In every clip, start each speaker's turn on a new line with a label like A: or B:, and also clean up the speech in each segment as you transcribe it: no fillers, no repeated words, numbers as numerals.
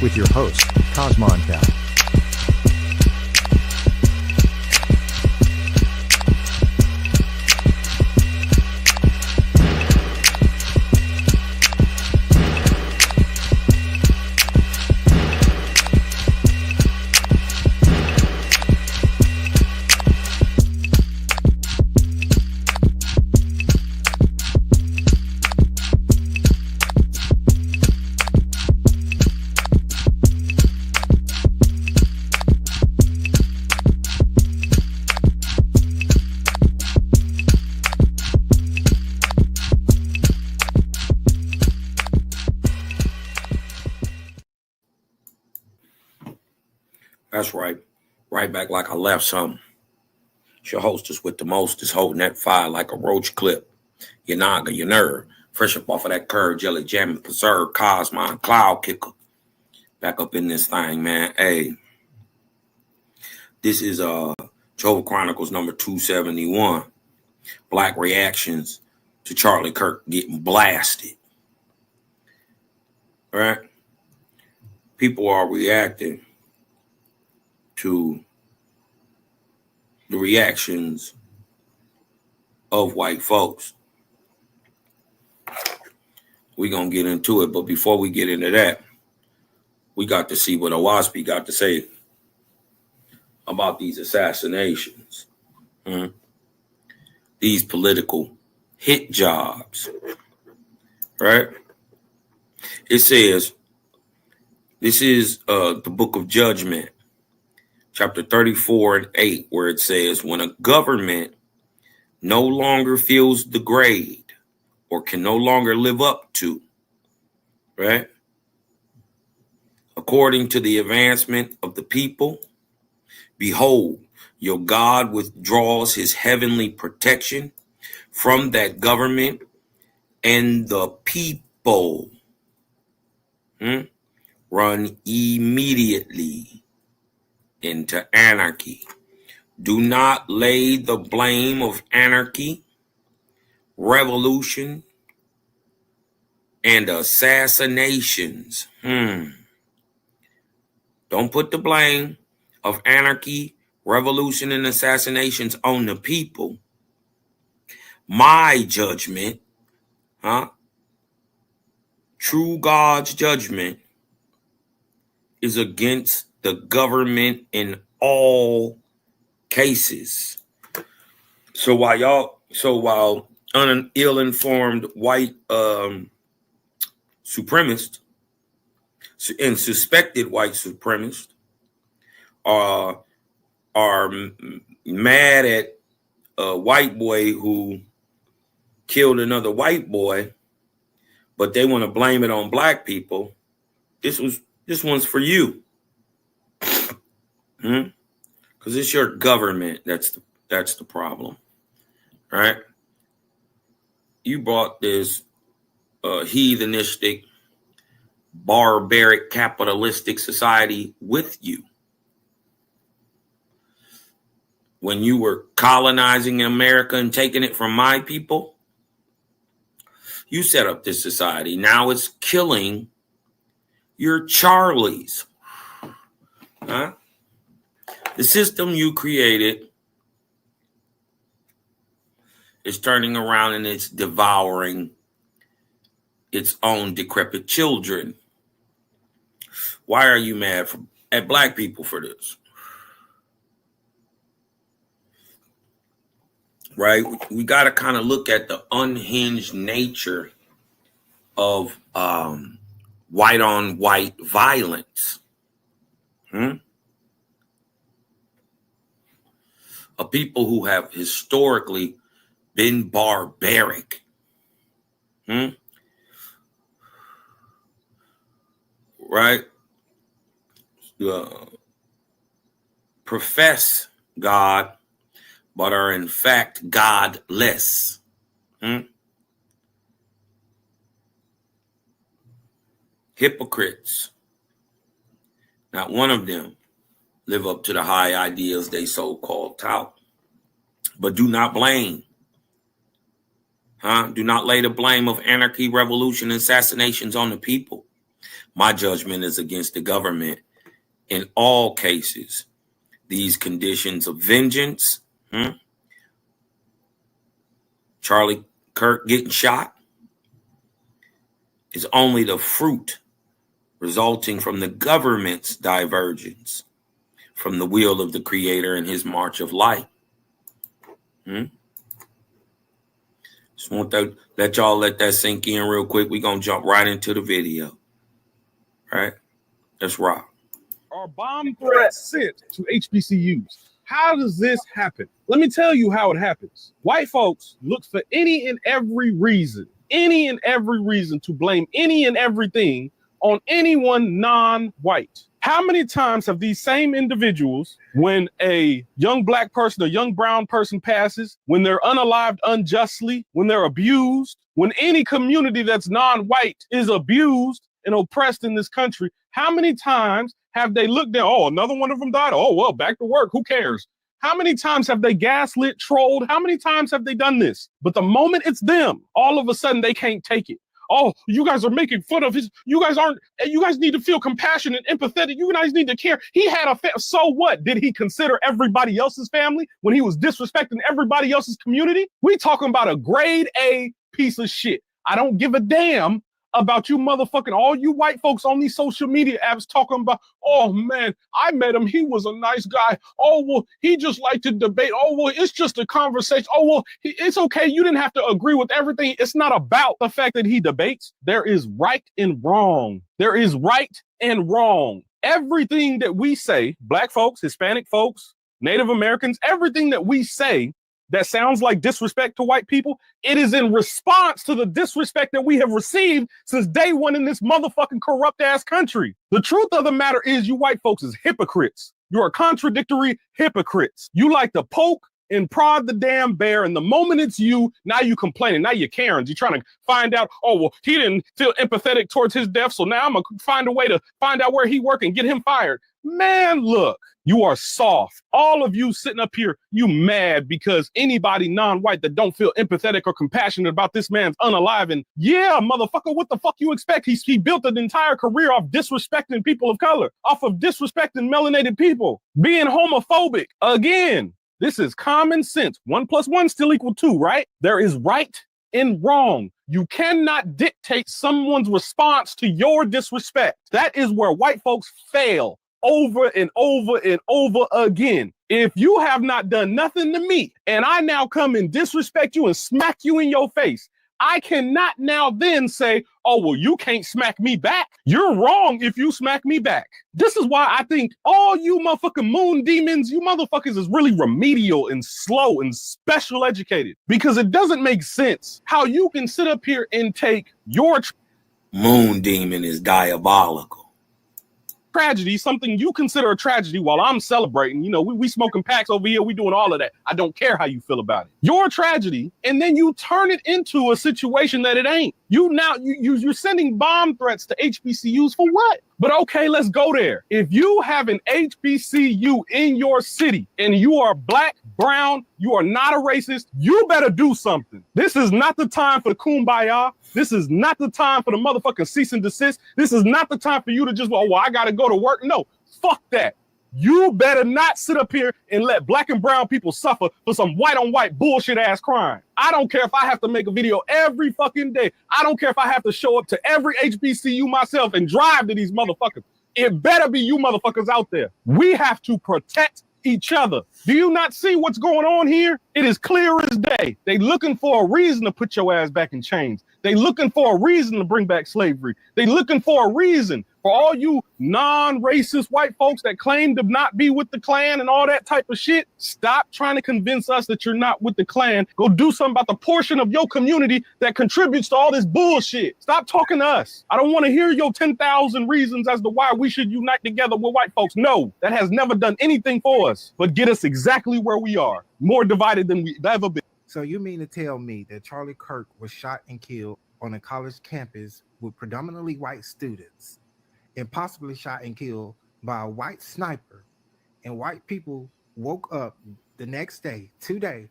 A: with your host, Cosmon Cal.
B: That's right. Right back like I left something. It's your hostess with the most is holding that fire like a roach clip. Your naga, your nerve. Fresh up off of that curve, jelly jamming, preserve, Cosmon, cloud kicker. Back up in this thing, man. Hey. This is Jehovah Chronicles number 271. Black reactions to Charlie Kirk getting blasted. All right? People are reacting to the reactions of white folks. We're going to get into it, but before we get into that, we got to see what Owaspi got to say about these assassinations. These political hit jobs. Right? It says, this is the book of Judgment, chapter 34 and 8, where it says, when a government no longer feels the grade or can no longer live up to, right? According to the advancement of the people, behold, your God withdraws his heavenly protection from that government, and the people run immediately into anarchy. Do not lay the blame of anarchy, revolution, and assassinations. Don't put the blame of anarchy, revolution, and assassinations on the people. My judgment, true God's judgment, is against the government in all cases. So while ill-informed white supremacists and suspected white supremacists are mad at a white boy who killed another white boy, but they want to blame it on black people, this one's for you. Because it's your government that's the problem. Right? You brought this heathenistic, barbaric, capitalistic society with you. When you were colonizing America and taking it from my people, you set up this society. Now it's killing your Charlies. The system you created is turning around and it's devouring its own decrepit children. Why are you mad at black people for this? Right? We got to kind of look at the unhinged nature of white on white violence. Of people who have historically been barbaric. Right? Profess God, but are in fact godless. Hypocrites. Not one of them live up to the high ideals they so-called tout. But do not blame. Do not lay the blame of anarchy, revolution, and assassinations on the people. My judgment is against the government in all cases. These conditions of vengeance, Charlie Kirk getting shot, is only the fruit resulting from the government's divergence from the will of the Creator and his march of light. Just want to let that sink in real quick. We're going to jump right into the video. All right? Let's rock.
C: Are bomb threats sent to HBCUs? How does this happen? Let me tell you how it happens. White folks look for any and every reason to blame any and everything on anyone non-white. How many times have these same individuals, when a young black person, a young brown person passes, when they're unalived unjustly, when they're abused, when any community that's non-white is abused and oppressed in this country, how many times have they looked down? Oh, another one of them died. Oh, well, back to work. Who cares? How many times have they gaslit, trolled? How many times have they done this? But the moment it's them, all of a sudden they can't take it. Oh, you guys are making fun of his. You guys need to feel compassionate and empathetic. You guys need to care. He had a so what? Did he consider everybody else's family when he was disrespecting everybody else's community? We talking about a grade A piece of shit. I don't give a damn about you motherfucking all you white folks on these social media apps talking about, oh man, I met him. He was a nice guy. Oh, well, he just liked to debate. Oh, well, it's just a conversation. Oh, well, it's okay. You didn't have to agree with everything. It's not about the fact that he debates. There is right and wrong. There is right and wrong. Everything that we say, black folks, Hispanic folks, Native Americans, everything that we say that sounds like disrespect to white people, it is in response to the disrespect that we have received since day one in this motherfucking corrupt ass country. The truth of the matter is you white folks is hypocrites. You are contradictory hypocrites. You like to poke and prod the damn bear, and the moment it's you, now you complaining. Now you're Karens. You're trying to find out, oh, well, he didn't feel empathetic towards his death, so now I'm going to find a way to find out where he work and get him fired. Man, look, you are soft. All of you sitting up here, you mad because anybody non-white that don't feel empathetic or compassionate about this man's unalive. And yeah, motherfucker, what the fuck you expect? He built an entire career off disrespecting people of color, off of disrespecting melanated people, being homophobic. Again, this is common sense. 1 + 1 still equal 2, right? There is right and wrong. You cannot dictate someone's response to your disrespect. That is where white folks fail over and over and over again. If you have not done nothing to me and I now come and disrespect you and smack you in your face, I cannot now then say, oh, well, you can't smack me back. You're wrong if you smack me back. This is why I think all you motherfucking moon demons, you motherfuckers is really remedial and slow and special educated, because it doesn't make sense how you can sit up here and take your
B: moon demon is diabolical.
C: Tragedy, something you consider a tragedy, while I'm celebrating. You know, we smoking packs over here. We doing all of that. I don't care how you feel about it. Your tragedy, and then you turn it into a situation that it ain't. You're sending bomb threats to HBCUs for what? But okay, let's go there. If you have an HBCU in your city and you are black, brown, you are not a racist, you better do something. This is not the time for the kumbaya. This is not the time for the motherfucking cease and desist. This is not the time for you to just, well, I got to go to work. No, fuck that. You better not sit up here and let black and brown people suffer for some white on white bullshit ass crime. I don't care if I have to make a video every fucking day. I don't care if I have to show up to every HBCU myself and drive to these motherfuckers. It better be you motherfuckers out there. We have to protect each other. Do you not see what's going on here? It is clear as day. They looking for a reason to put your ass back in chains. They looking for a reason to bring back slavery. They looking for a reason. For all you non-racist white folks that claim to not be with the Klan and all that type of shit, stop trying to convince us that you're not with the Klan. Go do something about the portion of your community that contributes to all this bullshit. Stop talking to us. I don't want to hear your 10,000 reasons as to why we should unite together with white folks. No, that has never done anything for us, but get us exactly where we are, more divided than we've ever been.
D: So you mean to tell me that Charlie Kirk was shot and killed on a college campus with predominantly white students, and possibly shot and killed by a white sniper, and white people woke up the next day, today,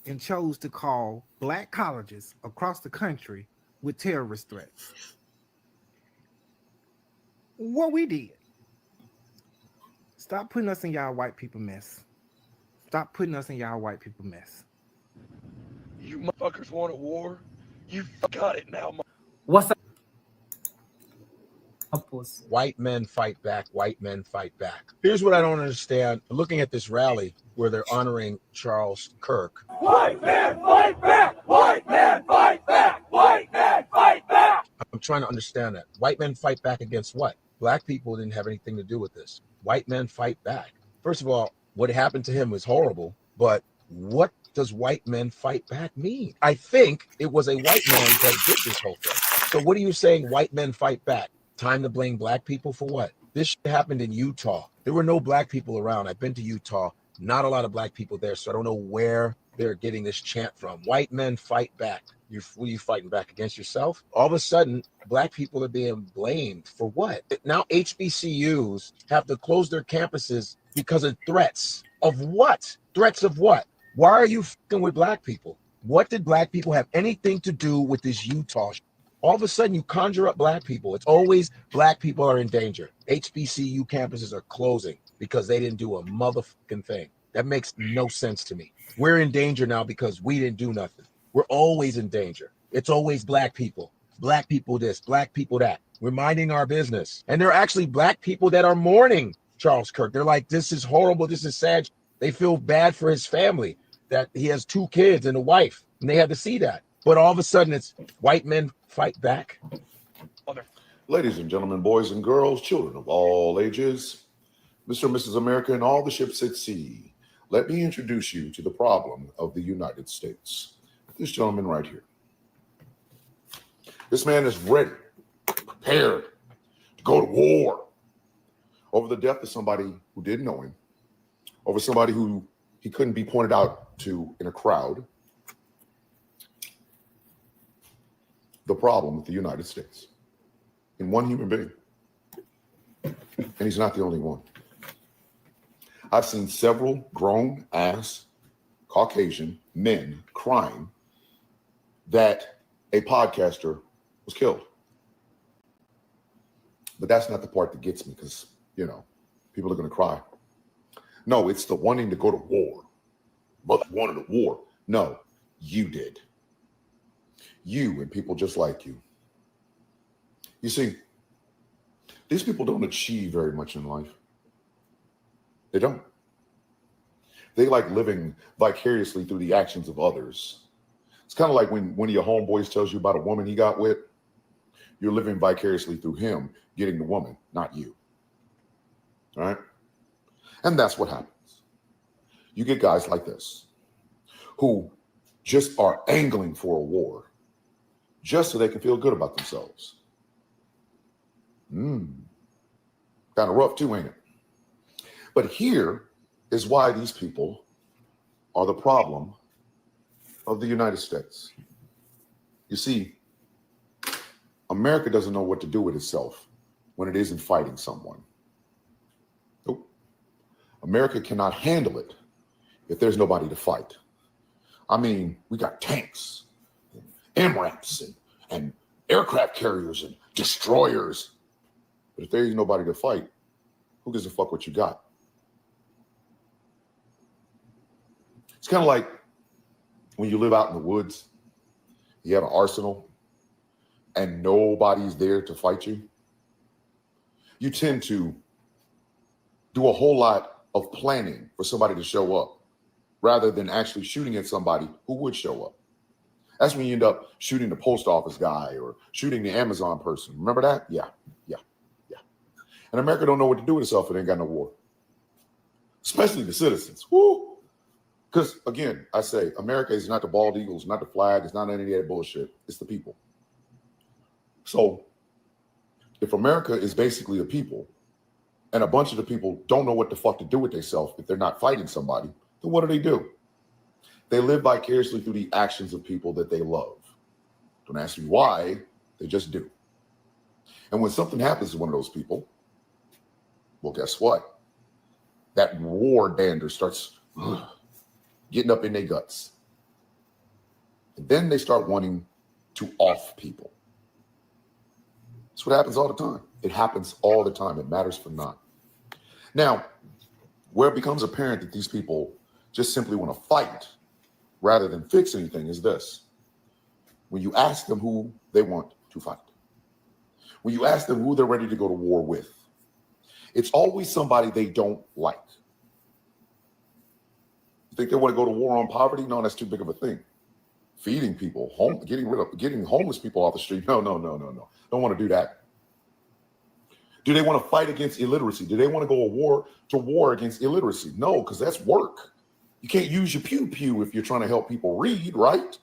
D: and chose to call black colleges across the country with terrorist threats? what we did. Stop putting us in y'all white people mess. Stop putting us in y'all white people mess.
E: You motherfuckers want a war? You got it now.
F: What's up, boss?
G: White men fight back. White men fight back. Here's what I don't understand. Looking at this rally where they're honoring Charles Kirk.
E: White man fight back! White man fight back! White man fight back!
G: I'm trying to understand that. White men fight back against what? Black people didn't have anything to do with this. White men fight back. First of all, what happened to him was horrible, but what does white men fight back mean? I think it was a white man that did this whole thing. So what are you saying white men fight back? Time to blame black people for what? This shit happened in Utah. There were no black people around. I've been to Utah. Not a lot of black people there, so I don't know where they're getting this chant from. White men fight back. What are you fighting back against yourself? All of a sudden, black people are being blamed for what? Now HBCUs have to close their campuses because of threats. Of what? Threats of what? Why are you fucking with black people? What did black people have anything to do with this Utah shit? All of a sudden, you conjure up black people. It's always black people are in danger. HBCU campuses are closing because they didn't do a motherfucking thing. That makes no sense to me. We're in danger now because we didn't do nothing. We're always in danger. It's always black people this, black people that. We're minding our business. And there are actually black people that are mourning Charles Kirk. They're like, this is horrible. This is sad. They feel bad for his family, that he has 2 kids and a wife, and they had to see that. But all of a sudden, it's white men fight back.
H: Ladies and gentlemen, boys and girls, children of all ages, Mr. and Mrs. America, and all the ships at sea, let me introduce you to the problem of the United States. This gentleman right here. This man is ready, prepared to go to war over the death of somebody who didn't know him, over somebody who he couldn't be pointed out to in a crowd. The problem with the United States in one human being. And he's not the only one. I've seen several grown-ass Caucasian men crying that a podcaster was killed. But that's not the part that gets me because, people are going to cry. No, it's the wanting to go to war. Mother wanted a war. No, you did. You and people just like you. You see, these people don't achieve very much in life. They don't. They like living vicariously through the actions of others. It's kind of like when one of your homeboys tells you about a woman he got with, you're living vicariously through him getting the woman, not you. All right? And that's what happens. You get guys like this who just are angling for a war just so they can feel good about themselves. Kind of rough too, ain't it? But here is why these people are the problem of the United States. You see, America doesn't know what to do with itself when it isn't fighting someone. Nope. America cannot handle it if there's nobody to fight. I mean, we got tanks, and MRAPs, and aircraft carriers, and destroyers. But if there ain't nobody to fight, who gives a fuck what you got? It's kind of like when you live out in the woods, you have an arsenal, and nobody's there to fight you. You tend to do a whole lot of planning for somebody to show up rather than actually shooting at somebody who would show up. That's when you end up shooting the post office guy or shooting the Amazon person. Remember that? Yeah. And America don't know what to do with itself if it ain't got no war. Especially the citizens. Woo! Because, again, I say, America is not the bald eagles, not the flag, it's not any of that bullshit. It's the people. So, if America is basically the people, and a bunch of the people don't know what the fuck to do with themselves if they're not fighting somebody, then what do? They live vicariously through the actions of people that they love. Don't ask me why, they just do. And when something happens to one of those people, well, guess what? That war dander starts getting up in their guts. And then they start wanting to off people. That's what happens all the time. It happens all the time. It matters for naught. Now, where it becomes apparent that these people just simply want to fight rather than fix anything is this. When you ask them who they want to fight, when you ask them who they're ready to go to war with, it's always somebody they don't like. You think they want to go to war on poverty? No, that's too big of a thing. Feeding people, getting homeless people off the street. No. Don't want to do that. Do they want to fight against illiteracy? Do they want to go to war against illiteracy? No, because that's work. You can't use your pew if you're trying to help people read, right?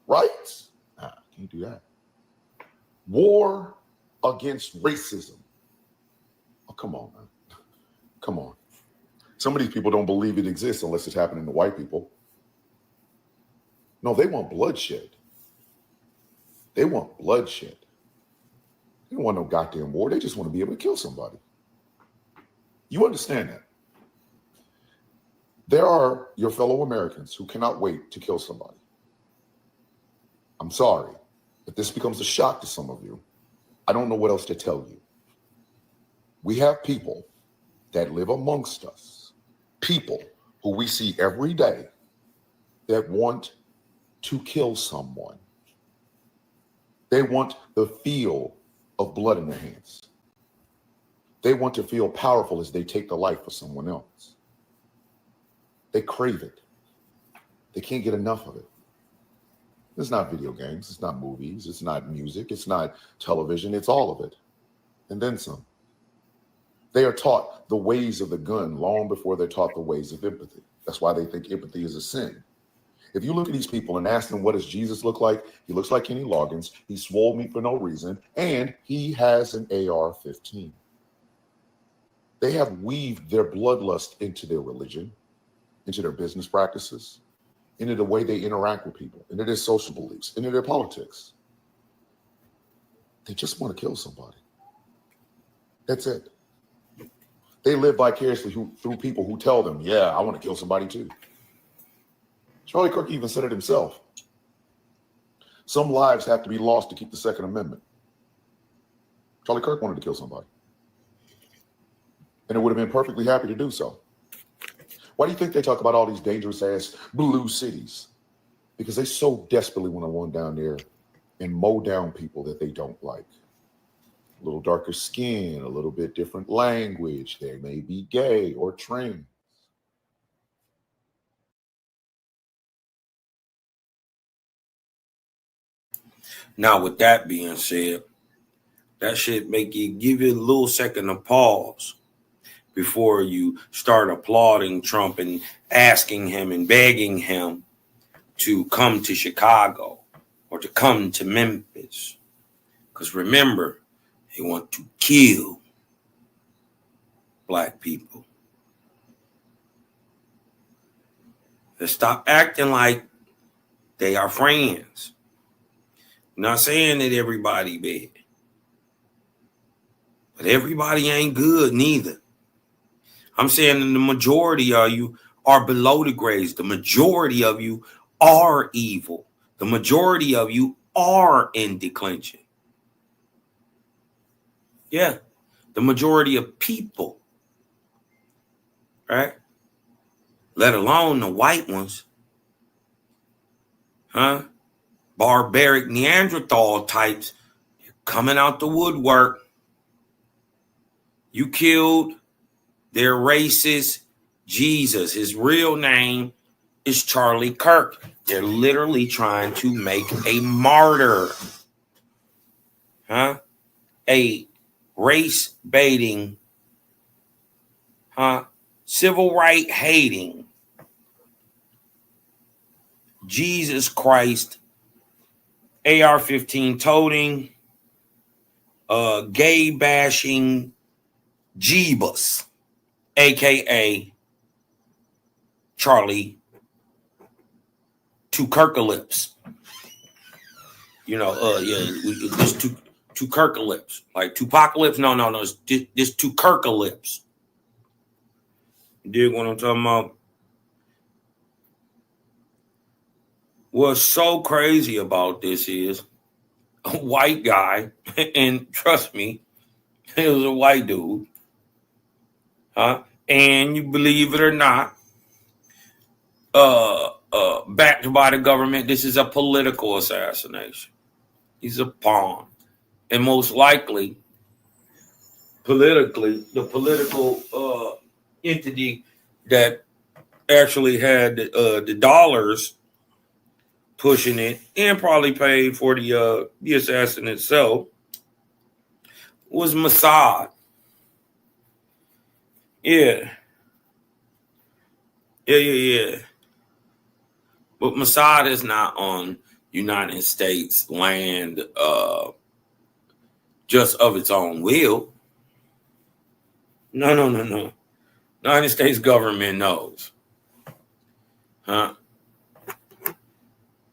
H: Right? Nah, can't do that. War against racism. Oh, come on, man. Come on. Some of these people don't believe it exists unless it's happening to white people. No, they want bloodshed. They want bloodshed. They don't want no goddamn war. They just want to be able to kill somebody. You understand that? There are your fellow Americans who cannot wait to kill somebody. I'm sorry, if this becomes a shock to some of you, I don't know what else to tell you. We have people that live amongst us, people who we see every day that want to kill someone. They want the feel of blood in their hands. They want to feel powerful as they take the life of someone else. They crave it. They can't get enough of it. It's not video games. It's not movies. It's not music. It's not television. It's all of it. And then some. They are taught the ways of the gun long before they're taught the ways of empathy. That's why they think empathy is a sin. If you look at these people and ask them, what does Jesus look like? He looks like Kenny Loggins. He swole meat for no reason. And he has an AR-15. They have weaved their bloodlust into their religion, into their business practices, into the way they interact with people, into their social beliefs, into their politics. They just want to kill somebody. That's it. They live vicariously through people who tell them, yeah, I want to kill somebody too. Charlie Kirk even said it himself. Some lives have to be lost to keep the Second Amendment. Charlie Kirk wanted to kill somebody. And it would have been perfectly happy to do so. Why do you think they talk about all these dangerous ass blue cities? Because they so desperately want to run down there and mow down people that they don't like. A little darker skin, a little bit different language. They may be gay or trans.
B: Now, with that being said, that should make you give you a little second of pause before you start applauding Trump and asking him and begging him to come to Chicago or to come to Memphis. Because remember, they want to kill black people. Let's stop acting like they are friends. I'm not saying that everybody bad, but everybody ain't good neither. I'm saying that the majority of you are below the grades. The majority of you are evil. The majority of you are in declension. Yeah, the majority of people, right? Let alone the white ones. Huh? Barbaric Neanderthal types coming out the woodwork. You killed their racist Jesus. His real name is Charlie Kirk. They're literally trying to make a martyr. Huh? A race baiting, civil right hating, Jesus Christ, AR-15 toting, gay bashing Jeebus, aka Charlie Two Kirkalypse. You know, this two Kirkalypse, like Tupacalypse. No, it's this Two Kirkalypse. You dig what I'm talking about? What's so crazy about this is a white guy, and trust me, It was a white dude. And you believe it or not, backed by the government, this is a political assassination. He's a pawn. And most likely, politically, the political entity that actually had the dollars pushing it and probably paid for the assassin itself was Mossad. Yeah. But Mossad is not on United States land just of its own will. No. United States government knows.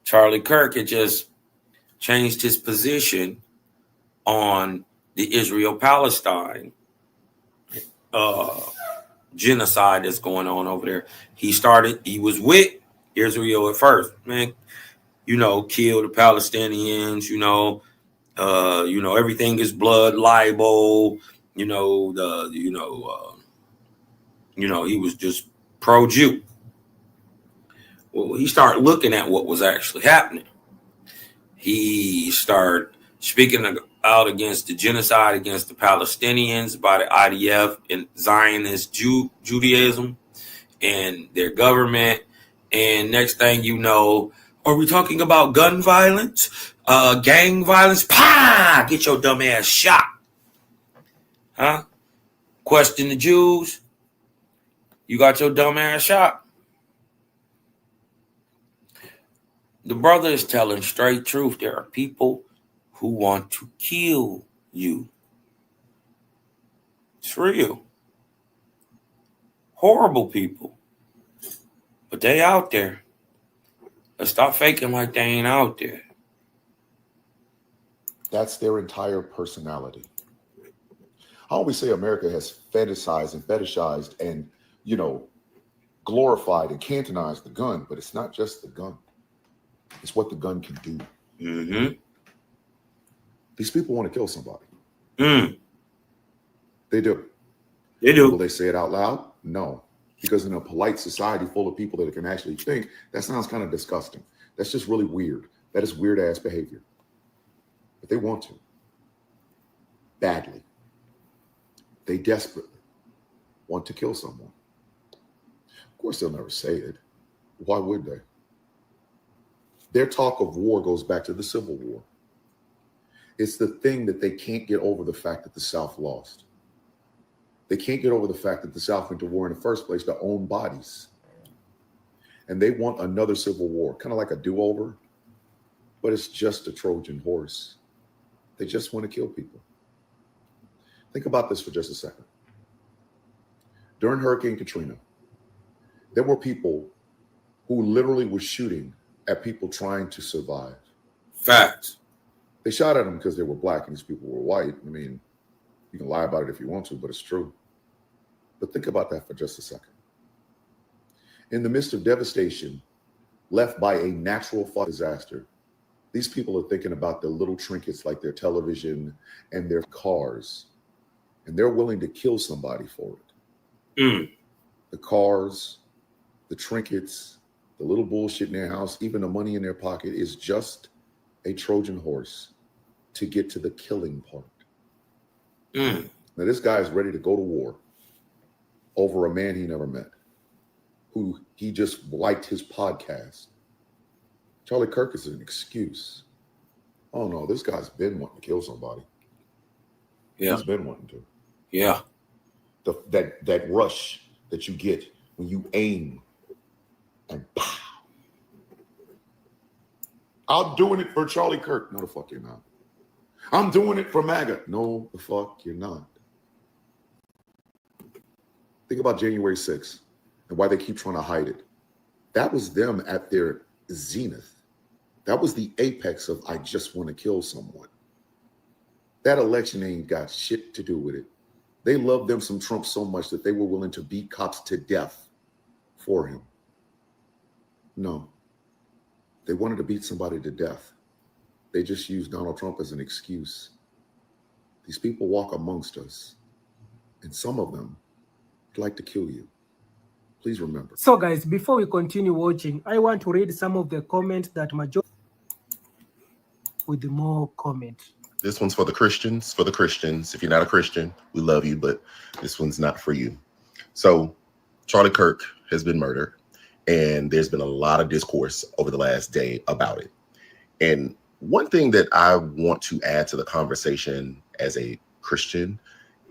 B: Charlie Kirk had just changed his position on the Israel-Palestine genocide that's going on over there. He was with Israel at first, man. Kill the Palestinians, everything is blood libel, he was just pro-Jew. Well, he started looking at what was actually happening. He started speaking out against the genocide against the Palestinians by the IDF and Zionist Judaism and their government. And next thing you know, are we talking about gun violence, gang violence? Pah! Get your dumb ass shot. Question the Jews. You got your dumb ass shot. The brother is telling straight truth. There are people who want to kill you. It's real. Horrible people. But they out there. Let's stop faking like they ain't out there.
H: That's their entire personality. I always say America has fetishized and, glorified and cantonized the gun, but it's not just the gun. It's what the gun can do.
B: Mm-hmm.
H: These people want to kill somebody. They do.
B: They do.
H: Will they say it out loud? No. Because in a polite society full of people that can actually think, that sounds kind of disgusting. That's just really weird. That is weird ass behavior. But they want to. Badly. They desperately want to kill someone. Of course, they'll never say it. Why would they? Their talk of war goes back to the Civil War. It's the thing that they can't get over, the fact that the South lost. They can't get over the fact that the South went to war in the first place to own bodies. And they want another civil war, kind of like a do-over, but it's just a Trojan horse. They just want to kill people. Think about this for just a second. During Hurricane Katrina, there were people who literally were shooting at people trying to survive.
B: Facts.
H: They shot at them because they were black and these people were white. I mean, you can lie about it if you want to, but it's true. But think about that for just a second. In the midst of devastation left by a natural disaster, these people are thinking about their little trinkets like their television and their cars, and they're willing to kill somebody for it. The cars, the trinkets, the little bullshit in their house, even the money in their pocket is just a Trojan horse to get to the killing part. Now, this guy is ready to go to war over a man he never met, who he just liked his podcast. Charlie Kirk is an excuse. Oh, no, this guy's been wanting to kill somebody.
B: Yeah.
H: He's been wanting to.
B: Yeah.
H: That rush that you get when you aim and pow. I'm doing it for Charlie Kirk. No, the fuck you're not. I'm doing it for MAGA. No, the fuck you're not. Think about January 6th and why they keep trying to hide it. That was them at their zenith. That was the apex of I just want to kill someone. That election ain't got shit to do with it. They loved them some Trump so much that they were willing to beat cops to death for him. No. They wanted to beat somebody to death. They just used Donald Trump as an excuse. These people walk amongst us, and some of them would like to kill you. Please remember.
F: So guys, before we continue watching, I want to read some of the comments that majority with more comments.
I: This one's for the Christians. For the Christians. If you're not a Christian, we love you, but this one's not for you. So Charlie Kirk has been murdered, and there's been a lot of discourse over the last day about it. And one thing that I want to add to the conversation as a Christian,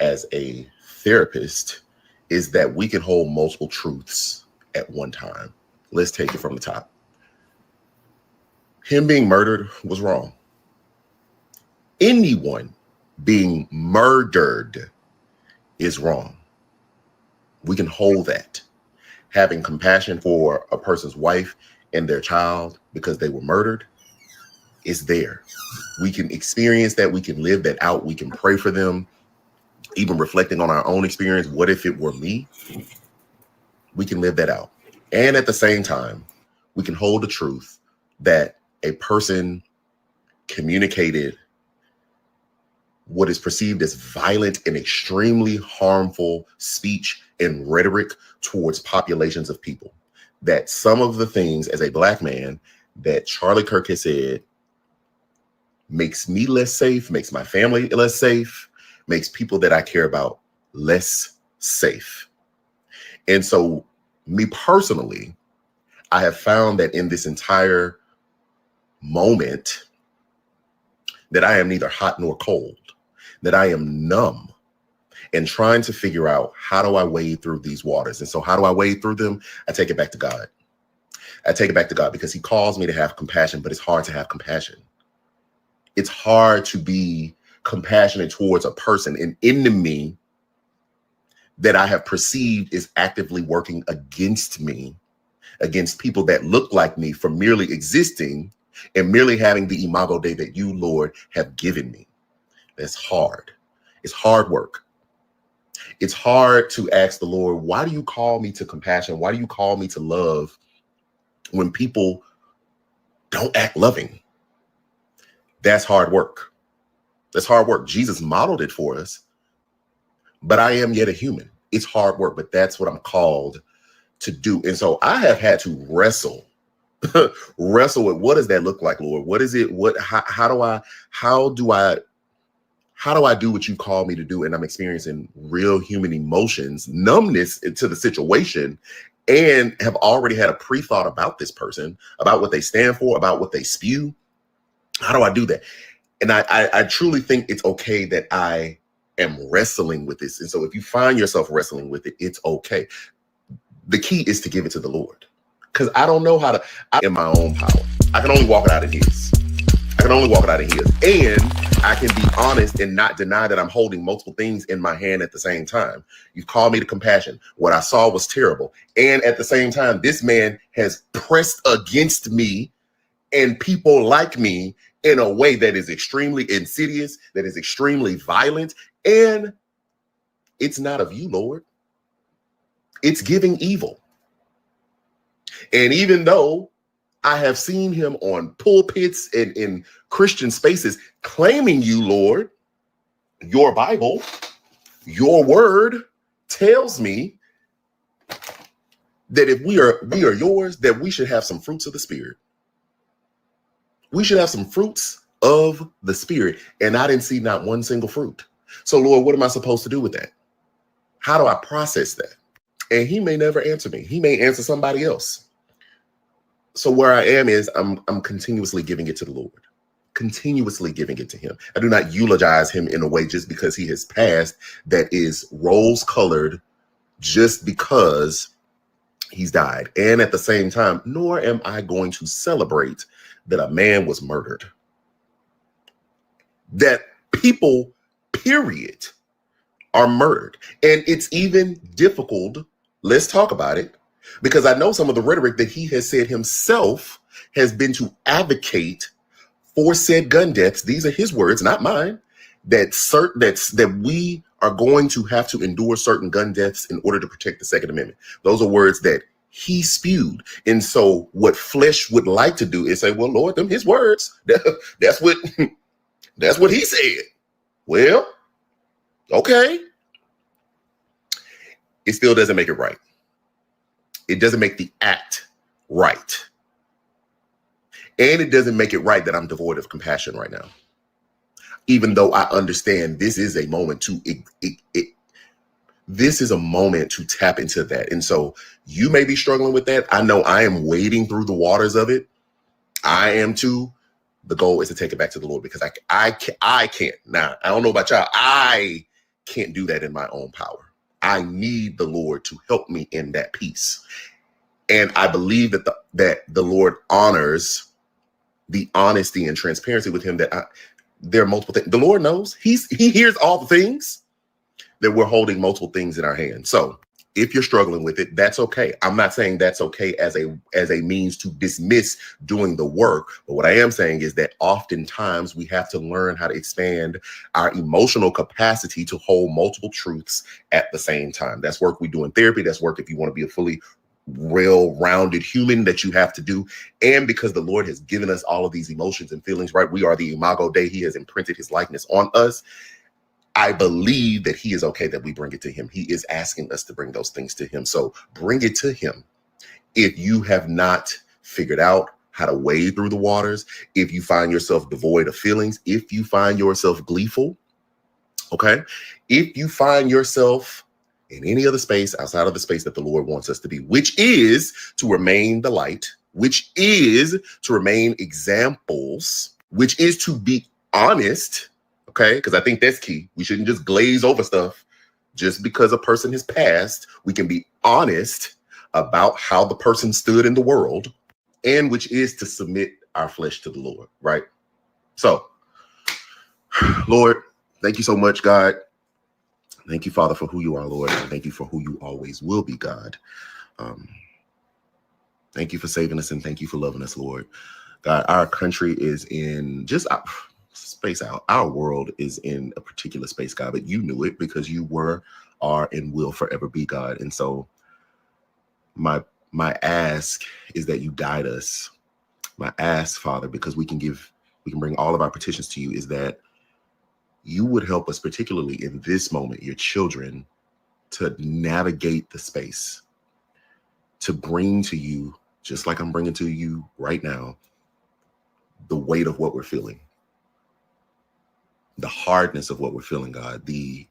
I: as a therapist, is that we can hold multiple truths at one time. Let's take it from the top. Him being murdered was wrong. Anyone being murdered is wrong. We can hold that. Having compassion for a person's wife and their child because they were murdered is there. We can experience that. We can live that out. We can pray for them. Even reflecting on our own experience, what if it were me? We can live that out. And at the same time, we can hold the truth that a person communicated what is perceived as violent and extremely harmful speech and rhetoric towards populations of people. That some of the things as a Black man that Charlie Kirk has said makes me less safe, makes my family less safe, makes people that I care about less safe. And so me personally, I have found that in this entire moment that I am neither hot nor cold, that I am numb and trying to figure out, how do I wade through these waters? And so how do I wade through them? I take it back to God. I take it back to God because he calls me to have compassion, but it's hard to have compassion. It's hard to be compassionate towards a person, an enemy that I have perceived is actively working against me, against people that look like me, for merely existing and merely having the imago Dei that you, Lord, have given me. That's hard. It's hard work. It's hard to ask the Lord, why do you call me to compassion? Why do you call me to love when people don't act loving? That's hard work. That's hard work. Jesus modeled it for us, but I am yet a human. It's hard work, but that's what I'm called to do. And so I have had to wrestle with, what does that look like, Lord? What is it? How do I do what you call me to do? And I'm experiencing real human emotions, numbness to the situation, and have already had a pre-thought about this person, about what they stand for, about what they spew. How do I do that? And I truly think it's okay that I am wrestling with this. And so if you find yourself wrestling with it, it's okay. The key is to give it to the Lord, because I don't know how to, in my own power. I can only walk it out of his. I can only walk it out of his. And I can be honest and not deny that I'm holding multiple things in my hand at the same time. You've called me to compassion. What I saw was terrible. And at the same time, this man has pressed against me and people like me in a way that is extremely insidious, that is extremely violent. And it's not of you, Lord. It's giving evil. And even though I have seen him on pulpits and in Christian spaces claiming you, Lord, your Bible, your word tells me that if we are yours, that we should have some fruits of the Spirit. We should have some fruits of the Spirit. And I didn't see not one single fruit. So, Lord, what am I supposed to do with that? How do I process that? And he may never answer me. He may answer somebody else. So where I am is I'm continuously giving it to the Lord, continuously giving it to him. I do not eulogize him in a way just because he has passed that is rose-colored just because he's died. And at the same time, nor am I going to celebrate that a man was murdered. That people, period, are murdered. And it's even difficult, let's talk about it, because I know some of the rhetoric that he has said himself has been to advocate for said gun deaths. These are his words, not mine, that we are going to have to endure certain gun deaths in order to protect the Second Amendment. Those are words that he spewed. And so what flesh would like to do is say, well, Lord, them his words. That's what he said. Well, Okay. It still doesn't make it right. It doesn't make the act right. And it doesn't make it right that I'm devoid of compassion right now. Even though I understand this is a moment to this is a moment to tap into that. And so you may be struggling with that. I know I am wading through the waters of it. I am too. The goal is to take it back to the Lord, because I can't. Now, I don't know about y'all. I can't do that in my own power. I need the Lord to help me in that peace. And I believe that the Lord honors the honesty and transparency with him, that there are multiple things. The Lord knows. He hears all the things, that we're holding multiple things in our hands. So if you're struggling with it, that's okay. I'm not saying that's okay as a means to dismiss doing the work. But what I am saying is that oftentimes we have to learn how to expand our emotional capacity to hold multiple truths at the same time. That's work we do in therapy. That's work if you want to be a fully well-rounded human that you have to do. And because the Lord has given us all of these emotions and feelings, right? We are the imago Dei. He has imprinted his likeness on us. I believe that he is okay that we bring it to him. He is asking us to bring those things to him. So bring it to him. If you have not figured out how to wade through the waters, if you find yourself devoid of feelings, if you find yourself gleeful, okay? If you find yourself in any other space outside of the space that the Lord wants us to be, which is to remain the light, which is to remain examples, which is to be honest, okay? Because I think that's key. We shouldn't just glaze over stuff just because a person has passed. We can be honest about how the person stood in the world, and which is to submit our flesh to the Lord, right? So, Lord, thank you so much, God. Thank you, Father, for who you are, Lord. And thank you for who you always will be, God. Thank you for saving us, and thank you for loving us, Lord. God, our country is in just space out. Our world is in a particular space, God, but you knew it because you were, are, and will forever be, God. And so my ask is that you guide us. My ask, Father, because we can bring all of our petitions to you, is that you would help us, particularly in this moment, your children, to navigate the space, to bring to you, just like I'm bringing to you right now, the weight of what we're feeling, the hardness of what we're feeling, God, the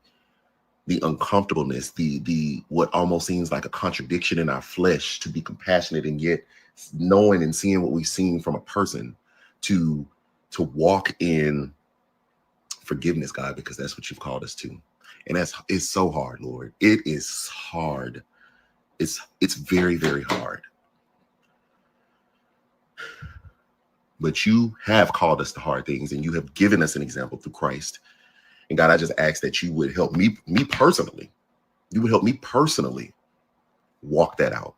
I: uncomfortableness, the what almost seems like a contradiction in our flesh, to be compassionate and yet knowing and seeing what we've seen from a person, to walk in forgiveness, God, because that's what you've called us to. And it's so hard, Lord. It is hard. It's very, very hard. But you have called us to hard things, and you have given us an example through Christ. And God, I just ask that you would help me personally. You would help me personally walk that out.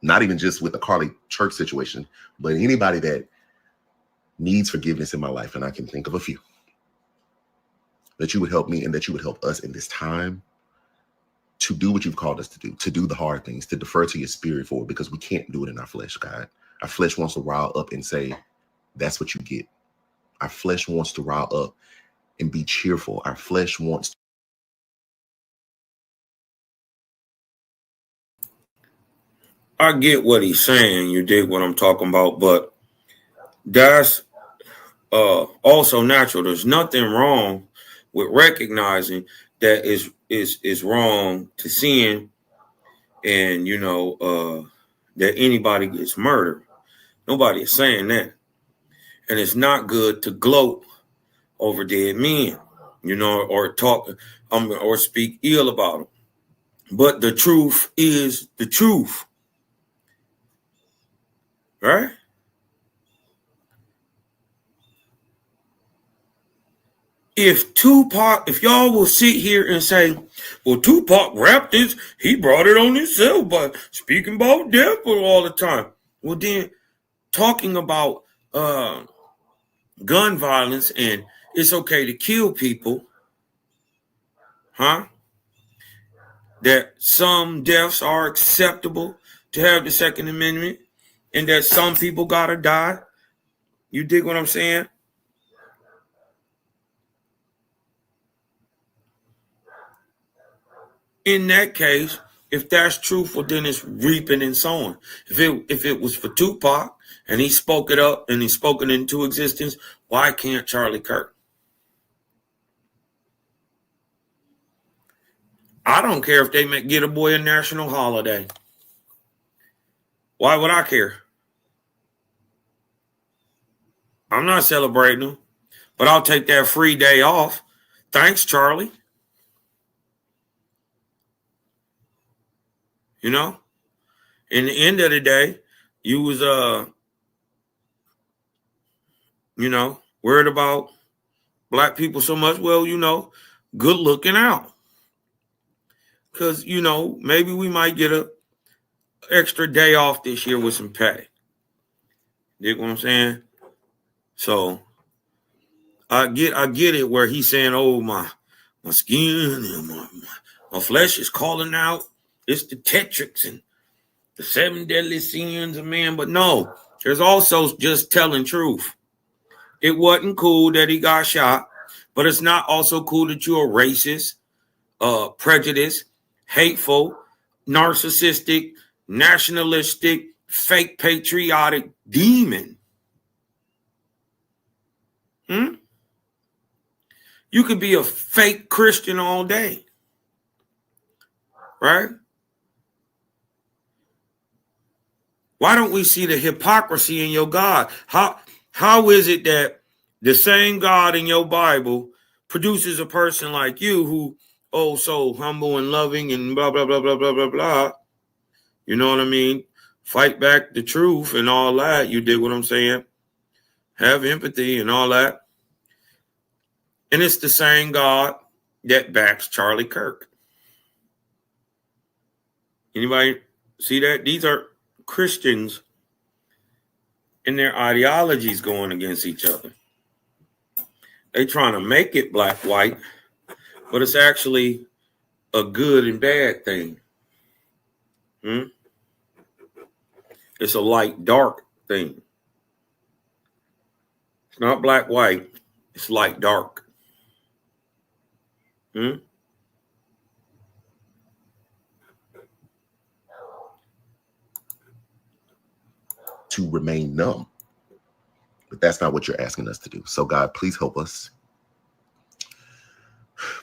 I: Not even just with the Carly Church situation, but anybody that needs forgiveness in my life, and I can think of a few. That you would help me, and that you would help us in this time to do what you've called us to do the hard things, to defer to your spirit for it, because we can't do it in our flesh, God. Our flesh wants to rile up and say, that's what you get. Our flesh wants to rile up and be cheerful. Our flesh wants to.
B: I get what he's saying. You dig what I'm talking about, but that's also natural. There's nothing wrong with recognizing that is wrong to sin, and that anybody gets murdered. Nobody is saying that, and it's not good to gloat over dead men, or talk or speak ill about them. But the truth is the truth, right? If y'all will sit here and say, well, Tupac rapped this, he brought it on himself by speaking about death all the time. Well, then talking about gun violence and it's okay to kill people, huh? That some deaths are acceptable to have the Second Amendment, and that some people gotta die. You dig what I'm saying? in that case, if that's truthful, then it's reaping and sowing. If it was for Tupac and he spoke it up and he spoke it into existence, why can't Charlie Kirk? I don't care if they get a boy a national holiday. Why would I care? I'm not celebrating them, but I'll take that free day off. Thanks, Charlie. You know, in the end of the day, you was worried about black people so much. Well, good looking out. Because, maybe we might get a extra day off this year with some pay. Dig what I'm saying? So I get it where he's saying, oh, my skin and my flesh is calling out. It's the tetrix and the 7 deadly sins of man. But no, there's also just telling truth. It wasn't cool that he got shot, but it's not also cool that you're a racist, prejudiced, hateful, narcissistic, nationalistic, fake patriotic demon. You could be a fake Christian all day, right? Why don't we see the hypocrisy in your God? How is it that the same God in your Bible produces a person like you who, so humble and loving and blah, blah, blah, blah, blah, blah, blah. You know what I mean? Fight back the truth and all that. You dig what I'm saying? Have empathy and all that. And it's the same God that backs Charlie Kirk. Anybody see that? These are Christians and their ideologies going against each other. They trying to make it black, white, but it's actually a good and bad thing. It's a light, dark thing. It's not black, white. It's light, dark.
I: To remain numb. But that's not what you're asking us to do. So God, please help us.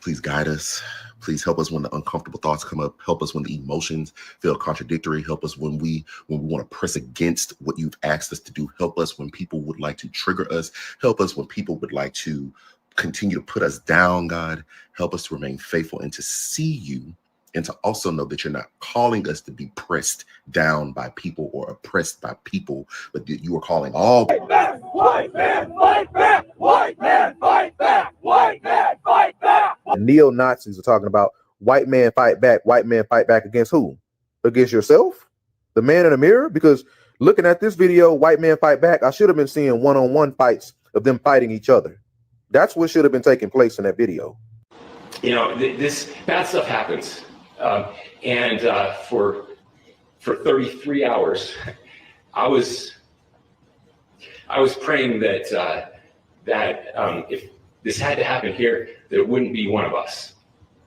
I: Please guide us. Please help us when the uncomfortable thoughts come up. Help us when the emotions feel contradictory. Help us when we want to press against what you've asked us to do. Help us when people would like to trigger us. Help us when people would like to continue to put us down, God. Help us to remain faithful and to see you, and to also know that you're not calling us to be pressed down by people or oppressed by people, but that you are calling all.
E: White man, white man, fight back! White man, fight back! White man, fight back!
J: And neo-Nazis are talking about white man fight back against who? Against yourself? The man in the mirror? Because looking at this video, white man fight back, I should have been seeing one-on-one fights of them fighting each other. That's what should have been taking place in that video.
K: This bad stuff happens. And for 33 hours, I was praying that if this had to happen here, that it wouldn't be one of us.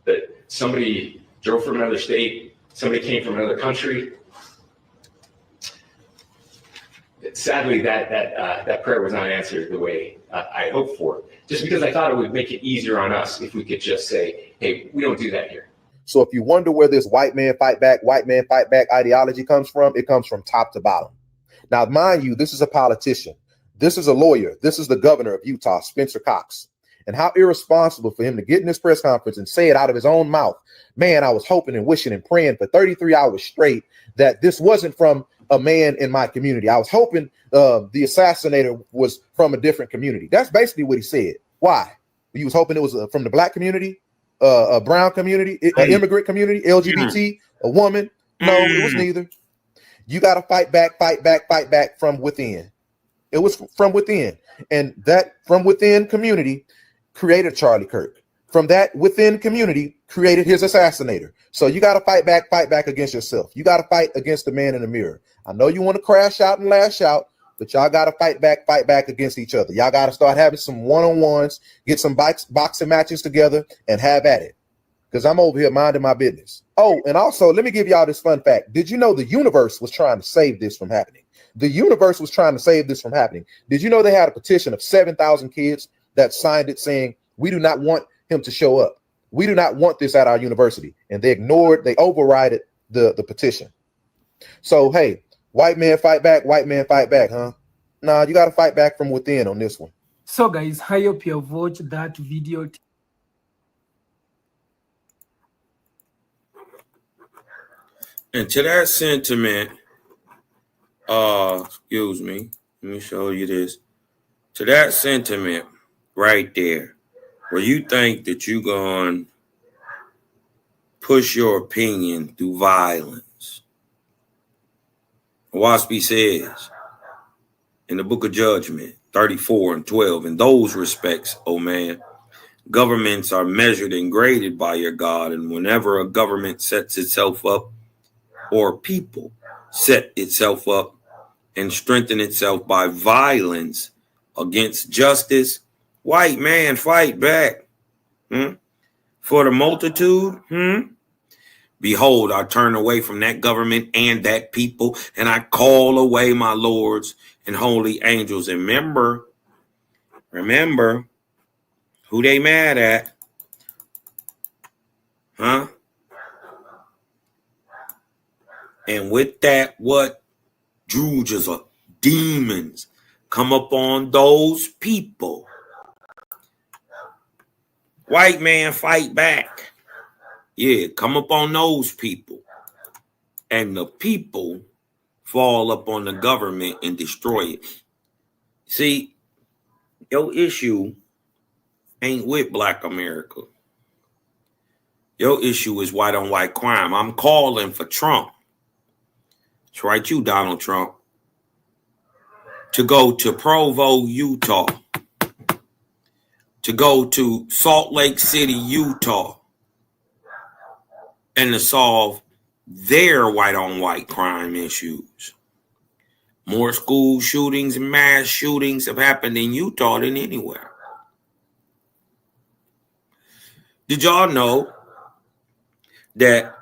K: That somebody drove from another state, somebody came from another country. Sadly, that prayer was not answered the way I hoped for. Just because I thought it would make it easier on us if we could just say, "Hey, we don't do that here."
J: So if you wonder where this white man fight back ideology comes from, it comes from top to bottom. Now, mind you, this is a politician. This is a lawyer. This is the governor of Utah, Spencer Cox. And how irresponsible for him to get in this press conference and say it out of his own mouth. Man, I was hoping and wishing and praying for 33 hours straight that this wasn't from a man in my community. I was hoping the assassinator was from a different community. That's basically what he said. Why? He was hoping it was from the black community, a brown community, an immigrant community, LGBT, a woman. No, it was neither. You got to fight back from within. It was from within. And that from within community created Charlie Kirk. From that within community created his assassinator. So you got to fight back against yourself. You got to fight against the man in the mirror. I know you want to crash out and lash out, but y'all got to fight back against each other. Y'all got to start having some one-on-ones, get some boxing matches together and have at it. Because I'm over here minding my business. Oh, and also, let me give y'all this fun fact. Did you know the universe was trying to save this from happening? The universe was trying to save this from happening. Did you know they had a petition of 7,000 kids that signed it saying, we do not want him to show up. We do not want this at our university. And they overrided the petition. So, hey, white man fight back, huh? Nah, you got to fight back from within on this one.
F: So guys, I hope you have watched that video.
B: And to that sentiment, excuse me, let me show you this. To that sentiment right there, where you think that you're going to push your opinion through violence. Waspi says in the book of Judgment 34:12, in those respects, oh man, governments are measured and graded by your God. And whenever a government sets itself up, or people set itself up and strengthen itself by violence against justice, white man fight back. For the multitude, behold, I turn away from that government and that people, and I call away my lords and holy angels. And remember who they mad at, huh? And with that, what Jujas or demons come upon those people. White man fight back. Yeah, come upon those people. And the people fall up on the government and destroy it. See, your issue ain't with Black America. Your issue is white on white crime. I'm calling for Trump. That's right, you, Donald Trump, to go to Provo, Utah, to go to Salt Lake City, Utah, and to solve their white on white crime issues. More school shootings and mass shootings have happened in Utah than anywhere. Did y'all know that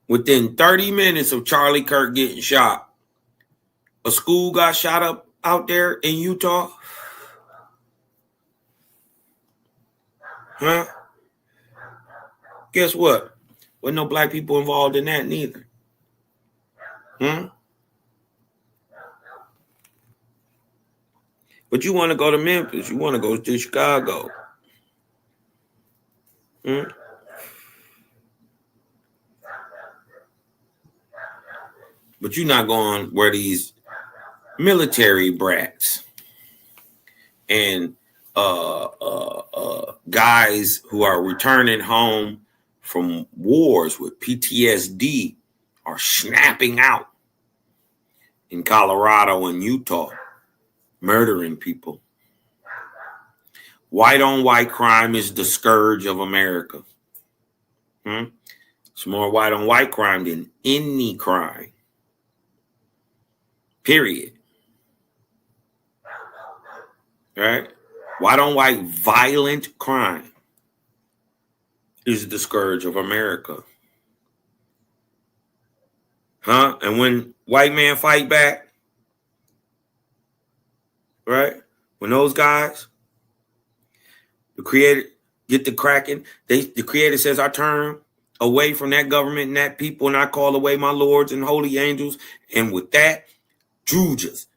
B: within 30 minutes of Charlie Kirk getting shot, a school got shot up out there in Utah? Huh? Guess what? Wasn't no black people involved in that neither. But you want to go to Memphis. You want to go to Chicago. But you're not going where these military brats and guys who are returning home from wars with PTSD are snapping out in Colorado and Utah, murdering people. White on white crime is the scourge of America. It's more white on white crime than any crime. Period. Right? White on white violent crime is the scourge of America. Huh? And when white men fight back, right? When those guys, the creator, get the cracking, the creator says, I turn away from that government and that people, and I call away my lords and holy angels. And with that, Jujas,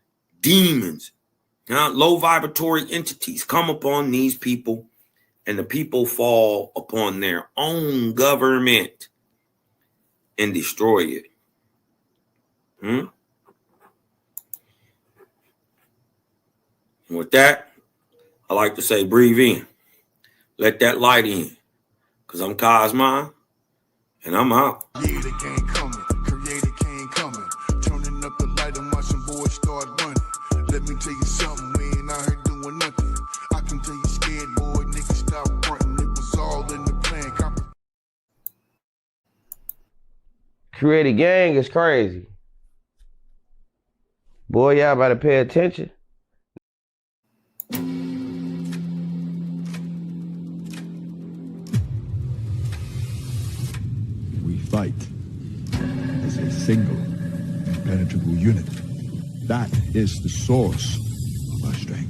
B: demons, low vibratory entities come upon these people, and the people fall upon their own government and destroy it. With that, I like to say, breathe in. Let that light in. Because I'm Cosmon, and I'm out.
L: Creator can't coming, creator can't coming. Turning up the light and watching boys start running. Let me tell you something, we ain't out here doing nothing. I can tell you scared, boy, niggas stop fronting. It was all in the plan.
M: Creator gang is crazy. Boy, y'all better pay attention.
A: We
N: fight as a single, impenetrable unit. That is the source of our strength.